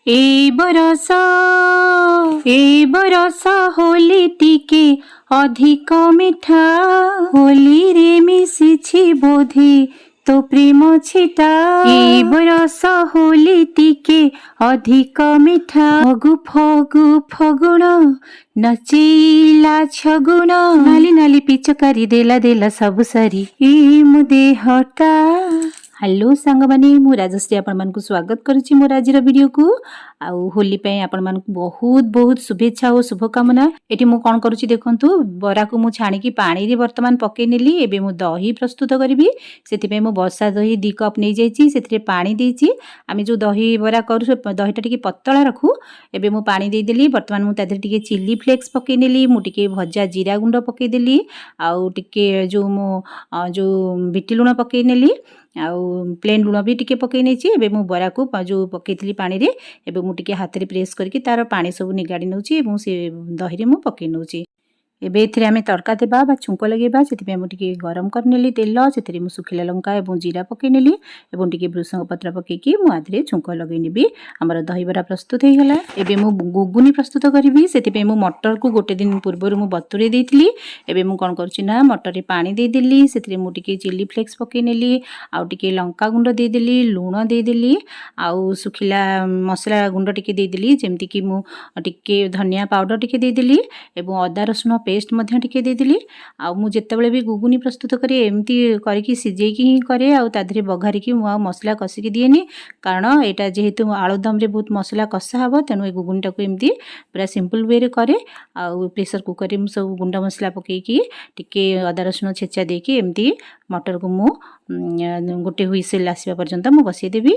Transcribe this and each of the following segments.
ए बरस होली टिके अधिक मिठा होली रे मिशिछि बोधे तो प्रेम छिटा ए बरस होली टिके अधिक मिठा फगु फगु फगुण नचेला छगुण नाली नाली पिचकारी देला देला सब सारी ए मु देहटा। हेलो सांग माने मु राजश्री आपण मानकु स्वागत करुछि मोर आजिर वीडियो को। आउ होली पे आपण मानकु बहुत बहुत शुभेच्छा और शुभकामना। एटी मु कोन करुछि देखंतु बरा को मु छाणी की पानी रे वर्तमान पके नेली। एबे मु दही प्रस्तुत करिवि सेति पे मु बसा दही 2 कप नै जाईछि सेतिरे पानी देछि। आमे जो दही बरा करू दहीटा टिके पतला रखू। एबे मु पानी दे देली वर्तमान मु तादे टिके चिली फ्लेक्स पके नेली मु टिके भजा जीरा गुंड पके देली आउ टिके जो मु जो बिटी लुण पके नेली आउ प्लेन लुण भी टिके पके नेछि। एबे मु बरा को जो पकेइतली पानी रे एबे मु टिके हाथ रे प्रेस करके तार पानी सब निगाड़ी नउछि एबं से दही रे मु पके नउछि। एबे एथिरे आमे तड़का देबा बा छुंक लगेबा सेति पे मु टिके गरम कर नेली तेल सेतिरे मु सुखिला लंका एवं जीरा पके नेली एवं टिके भृसंग पत्र पके की मु आधरे छुंक लगै नेबी। हमर दही बरा प्रस्तुत हे गेला। एबे मु गुगुनी प्रस्तुत करिवि सेति पे मु मटर को गोटे दिन पूर्व मु बतुरे देइथिली। एबे मु कोन करछि ना मटर रे पानी दे देली सेतिरे मु टिके चिली फ्लेक्स पके नेली आउ टिके लंका गुंड दे देली लूण दे देली आउ सुखिला मसला गुंड टिके दे देली जेमति कि मु टिके धनिया पाउडर टिके दे देली एवं अदा रसुण पेस्ट मध्य टिके दे देली। आ मु जेतेबेले भी गुगुनी प्रस्तुत करे एमती करके सिजेकी ही करे आउ ताधरे बघारी की मु मसला कसी की दिएनी कारण एटा जेहेतु आलुदम रे बहुत मसला कसा हबो तेनु ए गुगुनीटा को एमती पूरा सिंपल वे रे करे आउ प्रेशर कुकर रे मु सब गुंडा मसला पके की टिके अदा रसुण छेचा दे की एमती मटर को मु गोटे हुइसेल आसीबा पर्यंत मु बसै देबी।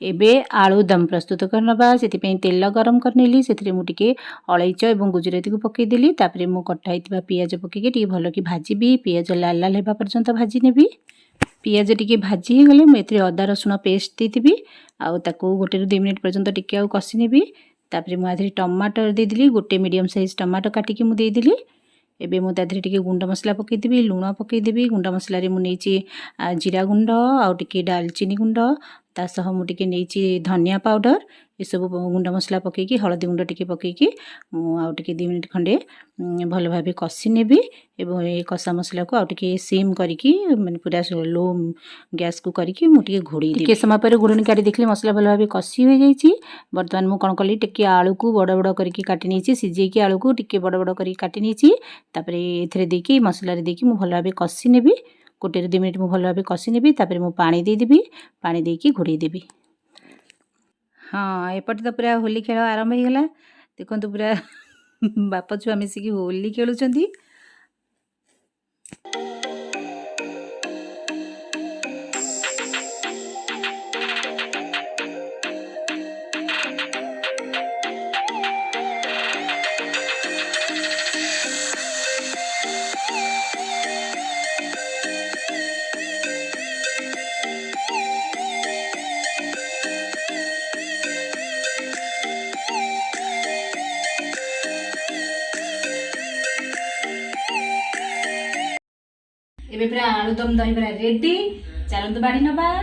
एबे आलुदम प्रस्तुत करनबा सेति पे तेल गरम करनेली सेथिरे मु टिके अलैच एवं गुजराती को पके देली तापरे मु कटाइतबा पियाज पके के टिके भलो की भाजीबी पियाज लाल लाल हेबा पर्यंत भाजी नेबी। पियाज टिके भाजी हे गले मु एथिरे अदा रसुण पेस्ट देतिबी आउ ताको गोटे 2 मिनिट पर्यंत टिके आउ कसी नेबी। तापरे मु आधरे टमाटर दे देली गोटे मीडियम साइज टमाटर काटी के मु दे देली। एबे मु ताधरे टिके गुंड मसला पके देबी लूण पके देबी गुंड मसला रे मु नेची जीरा गुंड आउ टिके दालचीनी गुंड ता सह मु टिके नेची धनिया पाउडर ए सब गुंड मसला पके की हळदी गुंड टिके पके की मु आउ टिके 2 मिनिट खंडे भलो भाबे कसी नेबी एवं ए कसा मसला को आउ टिके सिम करिकी माने पूरा लो गैस को करिकी मु टिके घोड़ी टिके समय पर गुडनी काटी देखले मसला भलो भाबे कसी हो जाईची। वर्तमान मु कोन कली टिके आलू को बड़ बड़ करिकी काटी नेची सिजे की आलू को टिके बड़ बड़ करिकी काटी नेची तापरे एथरे देकी मसला रे देकी मु भलो भाबे कसी नेबी गोटे 2 मिनिट मु भलो भाबे कसी नेबी तापरे मु पानी दे देबी पानी देकी घोड़ी देबी। हाँ एपटे तो पूरा होली खेल आरंभ हो गला देखो पूरा बाप छुआ मिसिकी होली खेलुचंदी। एबे पूरा आलुदम दही पूरा रेडी चलंतु बाड़ी नबा।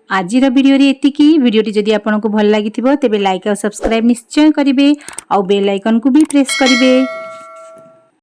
आजिर वीडियो रे एतिकी वीडियोटी जदि आपनको भल लागिथिबो तेबे लाइक और सब्सक्राइब निश्चय करिवे और बेल आइकन को भी प्रेस करिवे।